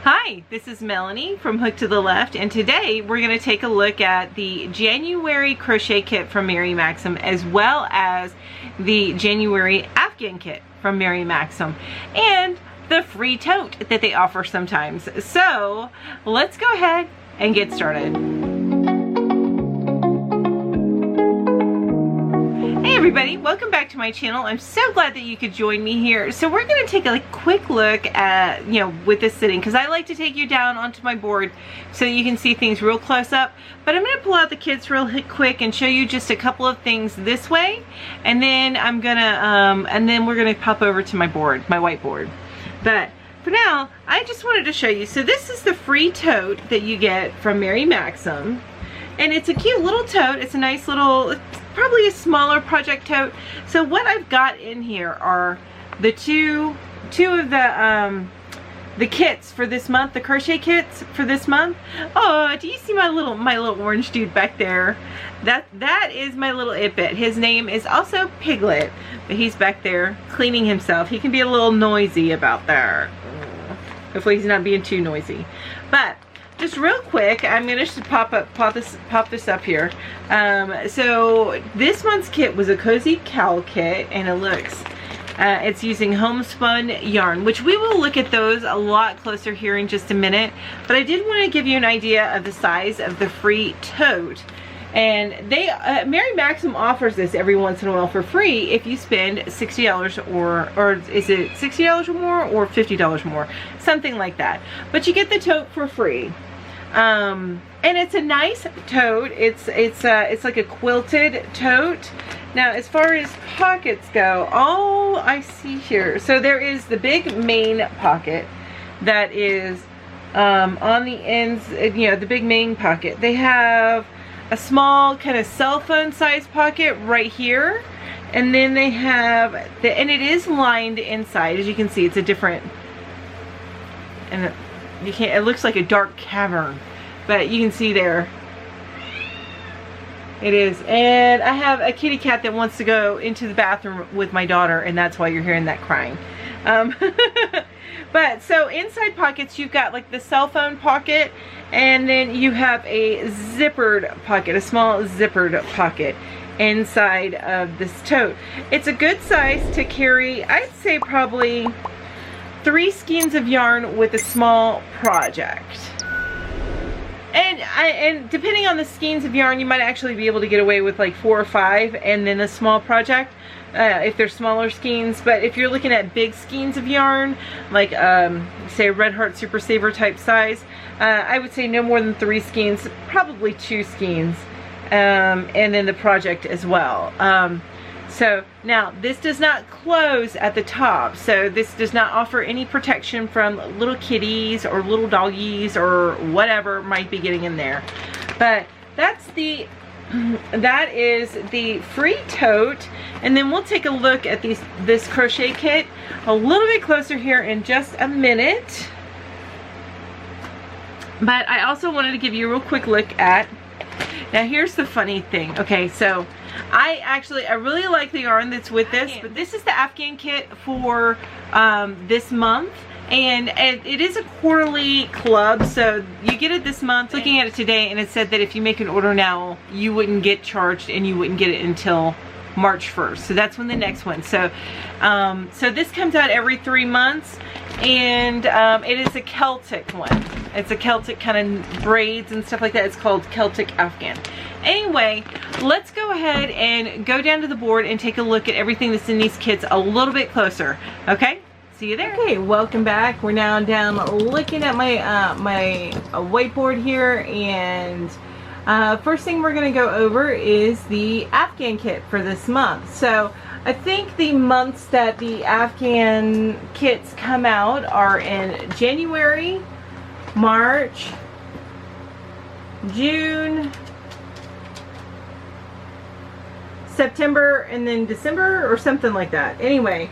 Hi, this is Melanie from Hook to the Left, and today we're going to take a look at the January crochet kit from Mary Maxim, as well as the January Afghan kit from Mary Maxim, and the free tote that they offer sometimes. So let's go ahead and get started. Hey everybody, welcome back to my channel. I'm so glad that you could join me here. So we're going to take a quick look at, with this sitting, because I like to take you down onto my board so you can see things real close up. But I'm going to pull out the kits real quick and show you just a couple of things this way, and then we're gonna pop over to my board, my whiteboard. But for now, I just wanted to show you. So this is the free tote that you get from Mary Maxim, and it's a cute little tote. It's a nice little, probably a smaller project tote. So what I've got in here are the two of the kits for this month, the crochet kits for this month. Oh, do you see my little orange dude back there? That is my little It-Bit. His name is also Piglet, but he's back there cleaning himself. He can be a little noisy about that. Hopefully he's not being too noisy. But just real quick, I'm gonna just pop this up here. So this month's kit was a cozy cowl kit, and it's using homespun yarn, which we will look at those a lot closer here in just a minute. But I did want to give you an idea of the size of the free tote. And Mary Maxim offers this every once in a while for free if you spend $60 or is it $60 or more or $50 more, something like that. But you get the tote for free. And it's a nice tote. It's like a quilted tote. Now, as far as pockets go, all I see here, so there is the big main pocket that is on the ends, the big main pocket. They have a small kind of cell phone size pocket right here, and then they have and it is lined inside. As you can see, it's a different, and it looks like a dark cavern, but you can see there it is. And I have a kitty cat that wants to go into the bathroom with my daughter, and that's why you're hearing that crying. But so inside pockets, you've got like the cell phone pocket, and then you have a zippered pocket, a small zippered pocket inside of this tote. It's a good size to carry, I'd say probably 3 skeins of yarn with a small project. And depending on the skeins of yarn, you might actually be able to get away with like 4 or 5, and then a small project if they're smaller skeins. But if you're looking at big skeins of yarn, like say a Red Heart Super Saver type size, I would say no more than 3 skeins, probably 2 skeins, and then the project as well. So now this does not close at the top, so this does not offer any protection from little kitties or little doggies or whatever might be getting in there. But that is the free tote. And then we'll take a look at this crochet kit a little bit closer here in just a minute. But I also wanted to give you a real quick look at, now here's the funny thing. Okay, so I really like the yarn that's with this, but this is the Afghan kit for this month, and it is a quarterly club, so you get it this month. Looking at it today, and it said that if you make an order now, you wouldn't get charged, and you wouldn't get it until March 1st. So that's when the next one. So so this comes out every 3 months, and it is a Celtic one. It's a Celtic kind of braids and stuff like that. It's called Celtic Afghan. Anyway, let's go ahead and go down to the board and take a look at everything that's in these kits a little bit closer. Okay? See you there. Okay, welcome back. We're now down looking at my whiteboard here, and first thing we're going to go over is the Afghan kit for this month. So I think the months that the Afghan kits come out are in January, March, June, September, and then December, or something like that. Anyway,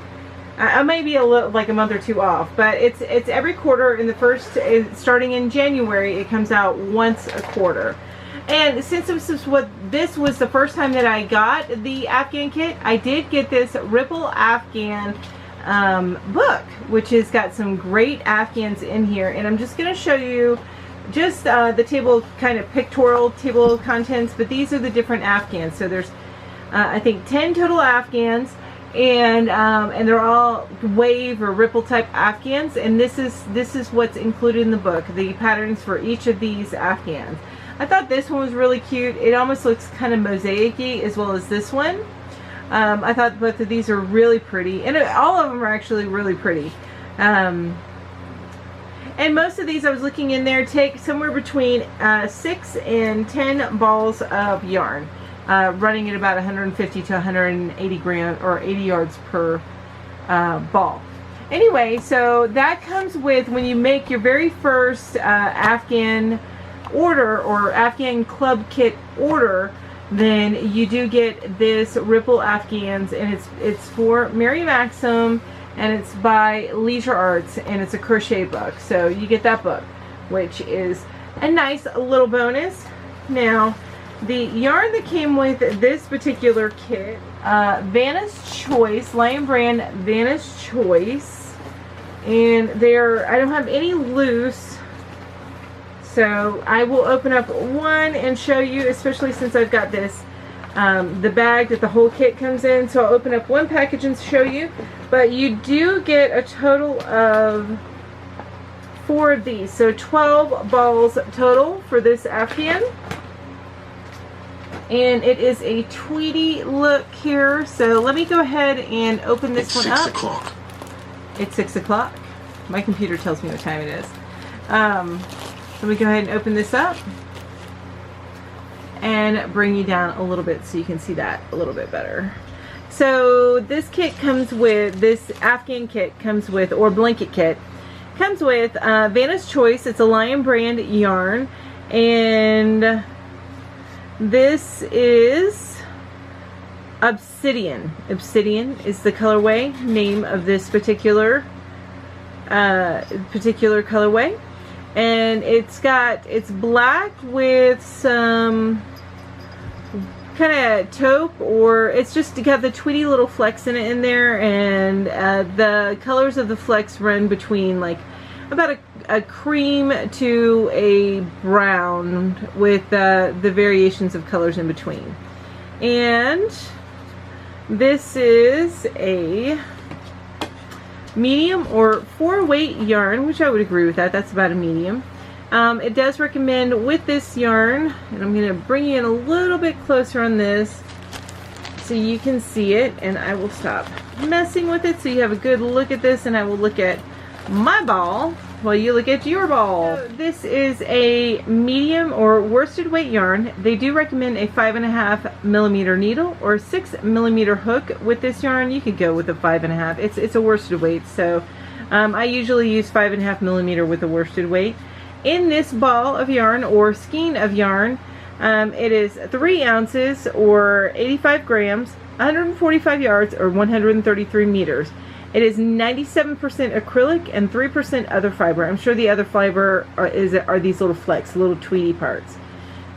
I may be like a month or 2 off, but it's every quarter. In the first, starting in January, it comes out once a quarter. And since this was the first time that I got the Afghan kit, I did get this Ripple Afghan book, which has got some great Afghans in here. And I'm just going to show you just the table, kind of pictorial table of contents, but these are the different Afghans. So there's I think 10 total Afghans, and they're all wave or ripple type Afghans, and this is what's included in the book, the patterns for each of these Afghans. I thought this one was really cute. It almost looks kind of mosaic-y, as well as this one. I thought both of these are really pretty, and all of them are actually really pretty. And most of these, I was looking in there, take somewhere between 6 and 10 balls of yarn, running at about 150 to 180 grams or 80 yards per ball. Anyway, so that comes with, when you make your very first Afghan order or Afghan club kit order, then you do get this Ripple Afghans, and it's for Mary Maxim, and it's by Leisure Arts, and it's a crochet book. So you get that book, which is a nice little bonus. Now, the yarn that came with this particular kit, Vanna's Choice, Lion brand Vanna's Choice, and I don't have any loose, so I will open up one and show you, especially since I've got this, the bag that the whole kit comes in. So I'll open up one package and show you, but you do get a total of 4 of these, so 12 balls total for this Afghan. And it is a tweedy look here, so let me go ahead and open this one up. It's 6 o'clock. It's 6 o'clock. My computer tells me what time it is. Let me go ahead and open this up and bring you down a little bit so you can see that a little bit better. So this kit comes with, this Afghan kit comes with, or blanket kit, comes with Vanna's Choice. It's a Lion brand yarn, and this is Obsidian. Obsidian is the colorway name of this particular colorway, and it's black with some kind of taupe, or it's just got the tweedy little flecks in it in there, and the colors of the flecks run between like about a cream to a brown, with the variations of colors in between. And this is a medium or 4-weight yarn, which I would agree with that. That's about a medium. It does recommend with this yarn, and I'm going to bring you in a little bit closer on this so you can see it, and I will stop messing with it so you have a good look at this, and I will look at my ball while you look at your ball. So this is a medium or worsted weight yarn. They do recommend a 5.5mm needle or 6mm hook with this yarn. You could go with a 5.5. It's a worsted weight, so I usually use 5.5mm with a worsted weight. In this ball of yarn or skein of yarn, it is 3 ounces or 85 grams, 145 yards or 133 meters. It is 97% acrylic and 3% other fiber. I'm sure the other fiber are these little flecks, little tweedy parts.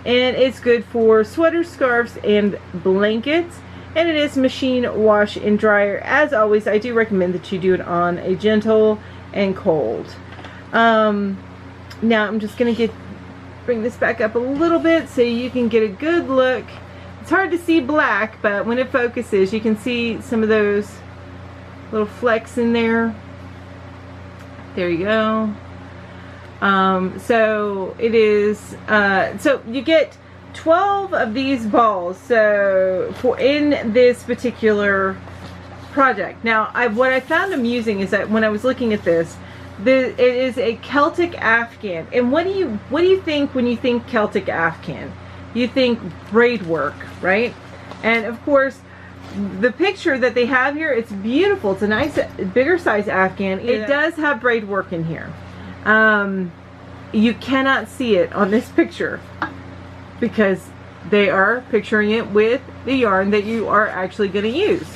And it's good for sweaters, scarves, and blankets. And it is machine wash and dryer. As always, I do recommend that you do it on a gentle and cold. Now I'm just going to bring this back up a little bit so you can get a good look. It's hard to see black, but when it focuses you can see some of those little flecks in there. There you go. So it is, so you get 12 of these balls, so in this particular project. Now what I found amusing is that when I was looking at this, it is a Celtic Afghan, and what do you think when you think Celtic Afghan? You think braid work, right? And of course, the picture that they have here, it's beautiful. It's a nice bigger size Afghan. It does have braid work in here. You cannot see it on this picture because they are picturing it with the yarn that you are actually going to use.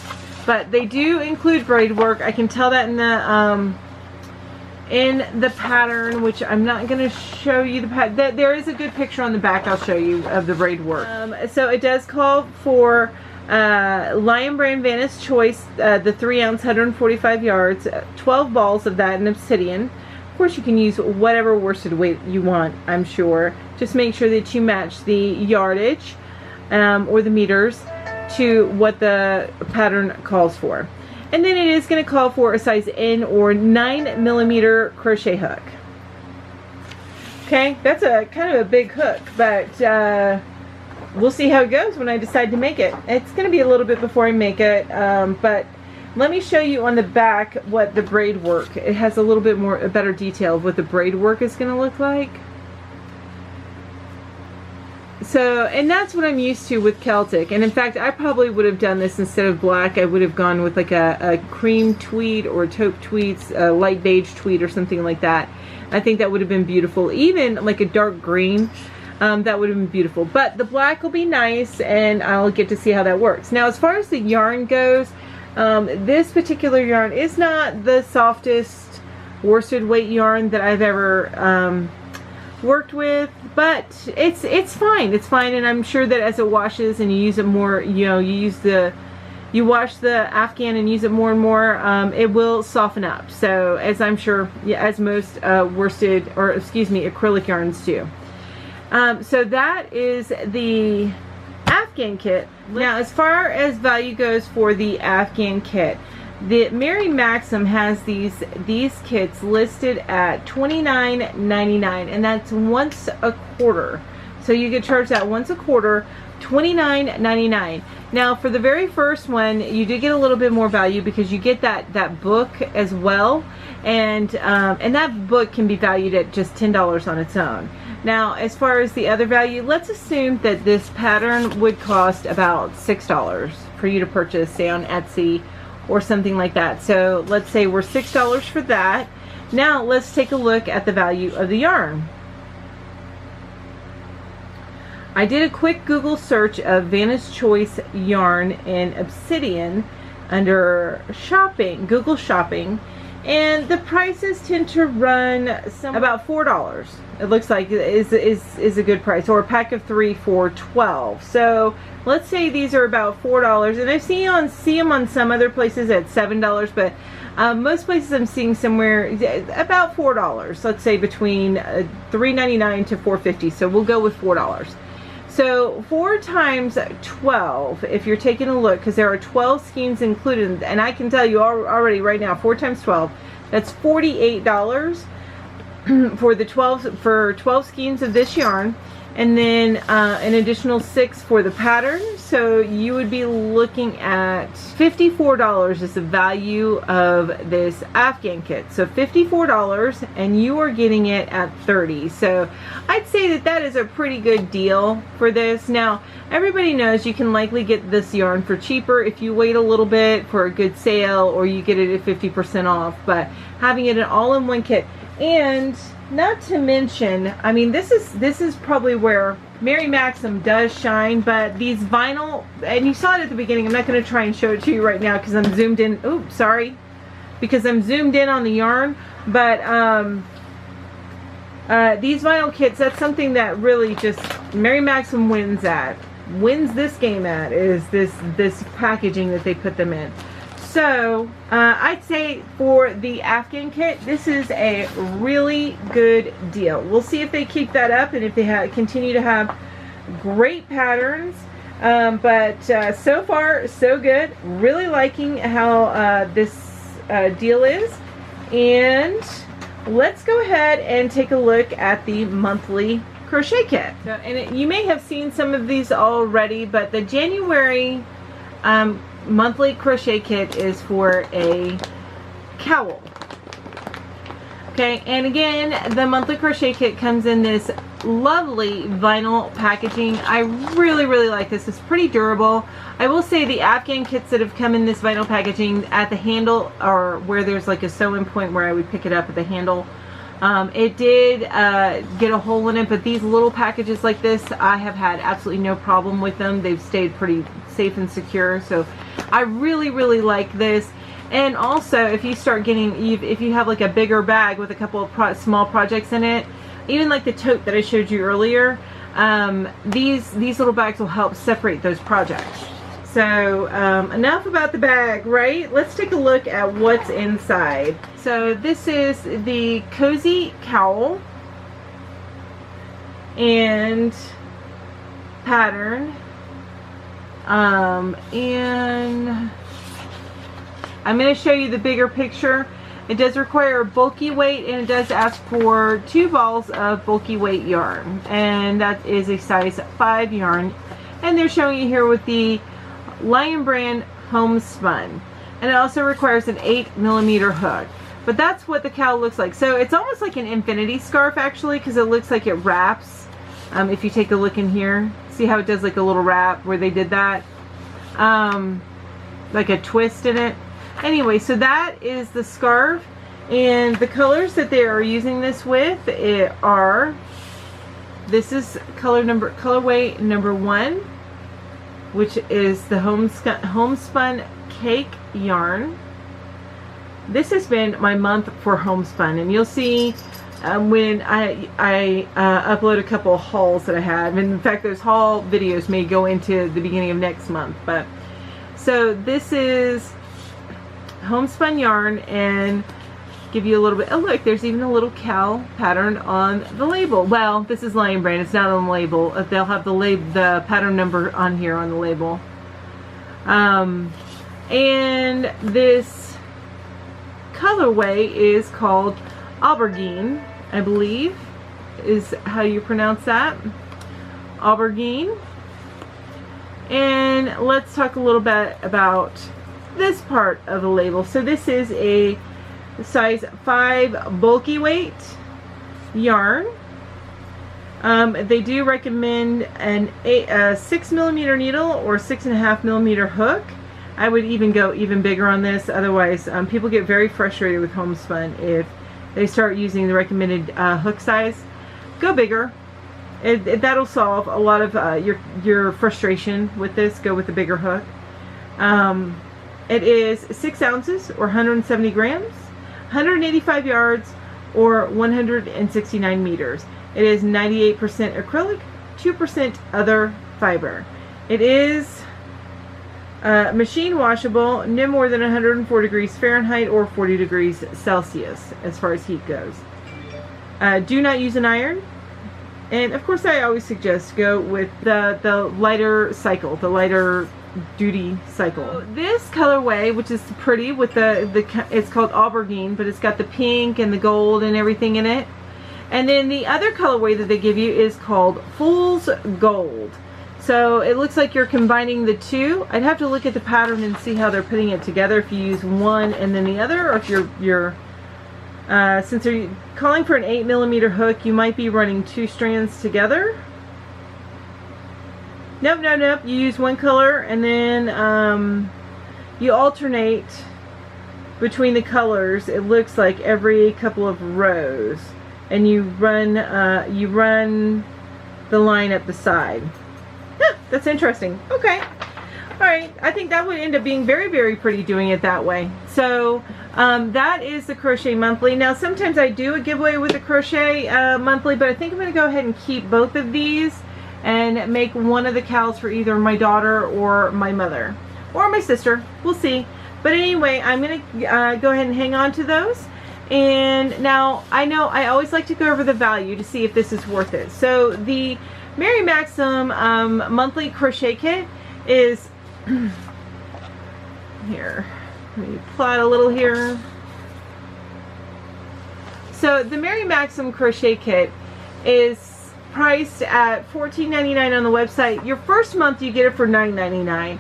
But they do include braid work. I can tell that in the pattern, which I'm not going to show you the pattern. There is a good picture on the back I'll show you of the braid work. So it does call for Lion Brand Vanna's Choice, the 3-ounce, 145 yards, 12 balls of that in obsidian. Of course, you can use whatever worsted weight you want, I'm sure. Just make sure that you match the yardage or the meters to what the pattern calls for. And then it is going to call for a size N or 9mm crochet hook. Okay, that's a kind of a big hook, but we'll see how it goes when I decide to make it. It's going to be a little bit before I make it, but let me show you on the back what the braid work. It has a little bit more, a better detail of what the braid work is going to look like. So, and that's what I'm used to with Celtic. And in fact, I probably would have done this instead of black. I would have gone with like a cream tweed or taupe tweeds, a light beige tweed or something like that. I think that would have been beautiful. Even like a dark green, that would have been beautiful. But the black will be nice, and I'll get to see how that works. Now, as far as the yarn goes, this particular yarn is not the softest worsted weight yarn that I've ever worked with, but it's fine. It's fine, and I'm sure that as it washes and you use it more, you know, you wash the Afghan and use it more and more, it will soften up. So, as I'm sure, yeah, as most worsted, or excuse me, acrylic yarns do. So that is the Afghan kit. Now, as far as value goes for the Afghan kit, the Mary Maxim has these kits listed at $29.99, and that's once a quarter. So you get charged that once a quarter, $29.99. Now, for the very first one, you do get a little bit more value because you get that book as well, and that book can be valued at just $10 on its own. Now, as far as the other value, let's assume that this pattern would cost about $6 for you to purchase, say on Etsy or something like that. So let's say we're $6 for that. Now let's take a look at the value of the yarn. I did a quick Google search of Vanna's Choice yarn in obsidian under shopping, Google shopping, and the prices tend to run about $4. It looks like is a good price, or a pack of 3 for $12. So let's say these are about $4, and I see them on some other places at $7, but most places I'm seeing somewhere about $4. Let's say between $3.99 to $4.50. So we'll go with $4. So 4 times 12, if you're taking a look, because there are 12 skeins included, and I can tell you already right now, 4 times 12, that's $48 for the 12 skeins of this yarn, and then an additional 6 for the pattern. So you would be looking at $54 is the value of this Afghan kit. So $54, and you are getting it at $30. So I'd say that is a pretty good deal for this. Now, everybody knows you can likely get this yarn for cheaper if you wait a little bit for a good sale, or you get it at 50% off. But having it all in one kit, and not to mention, I mean, this is probably where Mary Maxim does shine, but these vinyl, and you saw it at the beginning, I'm not going to try and show it to you right now because I'm zoomed in, oops, sorry, because I'm zoomed in on the yarn, but these vinyl kits, that's something that really just Mary Maxim wins this game at, is this packaging that they put them in. So I'd say for the Afghan kit, this is a really good deal. We'll see if they keep that up and if they continue to have great patterns. But so far, so good. Really liking how this deal is. And let's go ahead and take a look at the monthly crochet kit. So, and you may have seen some of these already, but the January monthly crochet kit is for a cowl. Okay, and again, the monthly crochet kit comes in this lovely vinyl packaging. I really like this. It's pretty durable. I will say the Afghan kits that have come in this vinyl packaging, at the handle, or where there's like a sew-in point where I would pick it up at the handle, it did get a hole in it, but these little packages like this, I have had absolutely no problem with them. They've stayed pretty safe and secure, so I really like this. And also, if you start getting, if you have like a bigger bag with a couple of small projects in it, even like the tote that I showed you earlier, these little bags will help separate those projects. So enough about the bag, right? Let's take a look at what's inside. So this is the cozy cowl and pattern, and I'm going to show you the bigger picture. It does require a bulky weight, and it does ask for 2 balls of bulky weight yarn, and that is a size 5 yarn, and they're showing you here with the Lion brand homespun, and it also requires an 8mm hook. But that's what the cowl looks like. So it's almost like an infinity scarf actually, because it looks like it wraps. If you take a look in here, see how it does like a little wrap where they did that, like a twist in it. Anyway, so that is the scarf, and the colors that they are using this with are, this is colorway number 1, which is the homespun cake yarn. This has been my month for homespun, and you'll see when I upload a couple of hauls that I have. And in fact, those haul videos may go into the beginning of next month. But so this is homespun yarn, and give you a little bit. Oh look, there's even a little cowl pattern on the label. Well, this is Lion brand. It's not on the label. They'll have the pattern number on here on the label. And this colorway is called aubergine, I believe is how you pronounce that. Aubergine. And let's talk a little bit about this part of the label. So this is a size 5 bulky weight yarn. They do recommend a 6mm needle or 6.5mm hook. I would even go even bigger on this. Otherwise, people get very frustrated with homespun if they start using the recommended hook size. Go bigger. That'll solve a lot of your frustration with this. Go with the bigger hook. It is 6 ounces or 170 grams, 185 yards or 169 meters. It is 98% acrylic, 2% other fiber. It is machine washable, no more than 104 degrees Fahrenheit or 40 degrees Celsius as far as heat goes. Do not use an iron. And of course, I always suggest go with the lighter cycle, the lighter duty cycle. So this colorway, which is pretty with it's called aubergine, but it's got the pink and the gold and everything in it. And then the other colorway that they give you is called Fool's Gold. So it looks like you're combining the two. I'd have to look at the pattern and see how they're putting it together, if you use one and then the other, or if you're since they're calling for an 8mm hook, you might be running 2 strands together. Nope. You use one color, and then you alternate between the colors. It looks like every couple of rows, and you run the line up the side. Huh, that's interesting. Okay. All right. I think that would end up being very, very pretty doing it that way. So that is the Crochet Monthly. Now, sometimes I do a giveaway with the Crochet Monthly, but I think I'm going to go ahead and keep both of these and make one of the cowls for either my daughter or my mother or my sister. We'll see. But anyway, I'm going to go ahead and hang on to those. And now, I know I always like to go over the value to see if this is worth it. So the Mary Maxim monthly crochet kit is here. Let me plot a little here. So the Mary Maxim crochet kit is priced at $14.99 on the website. Your first month you get it for $9.99,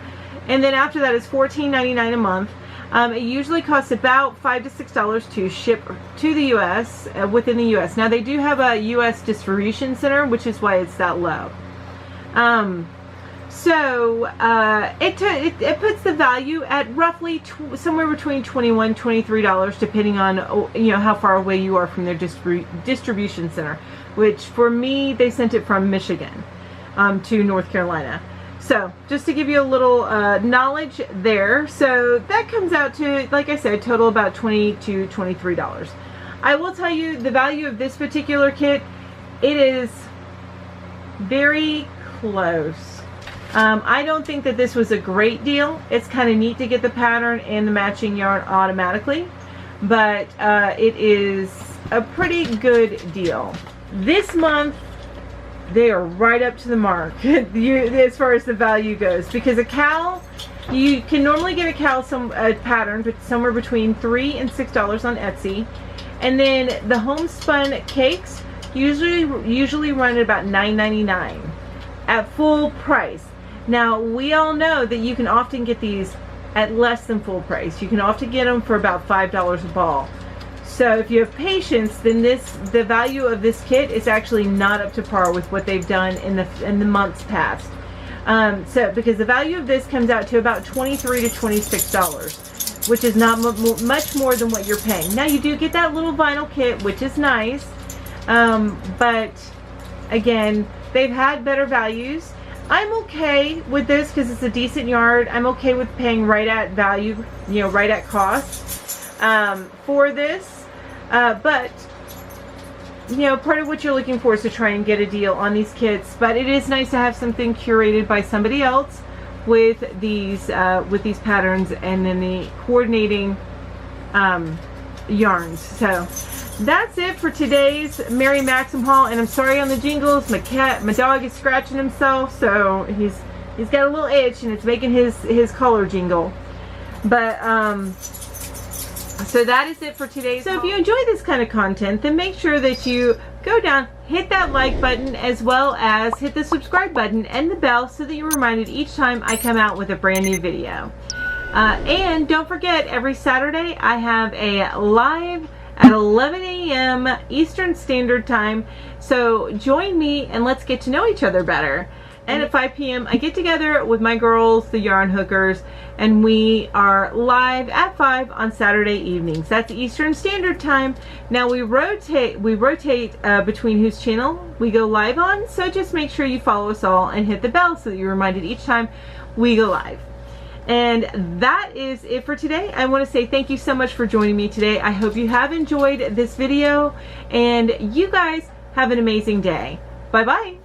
and then after that it's $14.99 a month. It usually costs about $5 to $6 to ship to the U.S. Within the U.S. Now they do have a U.S. distribution center, which is why it's that low. It puts the value at roughly somewhere between $21 and $23, depending on how far away you are from their distribution center. Which for me, they sent it from Michigan to North Carolina. So just to give you a little knowledge there. So that comes out to, like I said, total about $20 to $23. I will tell you the value of this particular kit. It is very close I don't think that this was a great deal. It's kind of neat to get the pattern and the matching yarn automatically, but it is a pretty good deal. This month, they are right up to the mark as far as the value goes, because a cowl, you can normally get a cowl pattern but somewhere between $3 and $6 on Etsy, and then the homespun cakes usually run at about $9.99 at full price. Now we all know that you can often get these at less than full price. You can often get them for about $5 a ball. So if you have patience, then the value of this kit is actually not up to par with what they've done in the months past. Because the value of this comes out to about $23 to $26, which is not much more than what you're paying. Now you do get that little vinyl kit, which is nice, but again, they've had better values. I'm okay with this because it's a decent yarn. I'm okay with paying right at value, right at cost for this. But part of what you're looking for is to try and get a deal on these kits. But it is nice to have something curated by somebody else with these patterns and then the coordinating yarns. So that's it for today's Mary Maxim haul. And I'm sorry on the jingles. My dog is scratching himself, so he's got a little itch and it's making his collar jingle. But so that is it for today. So if you enjoy this kind of content, then make sure that you go down, hit that like button, as well as hit the subscribe button and the bell so that you're reminded each time I come out with a brand new video. And don't forget, every Saturday I have a live at 11 a.m. Eastern Standard Time. So join me and let's get to know each other better. And at 5 p.m. I get together with my girls, the yarn hookers, and we are live at 5 on Saturday evenings. That's Eastern Standard Time. Now we rotate between whose channel we go live on, so just make sure you follow us all and hit the bell so that you're reminded each time we go live. And that is it for today. I want to say thank you so much for joining me today. I hope you have enjoyed this video, and you guys have an amazing day. Bye bye.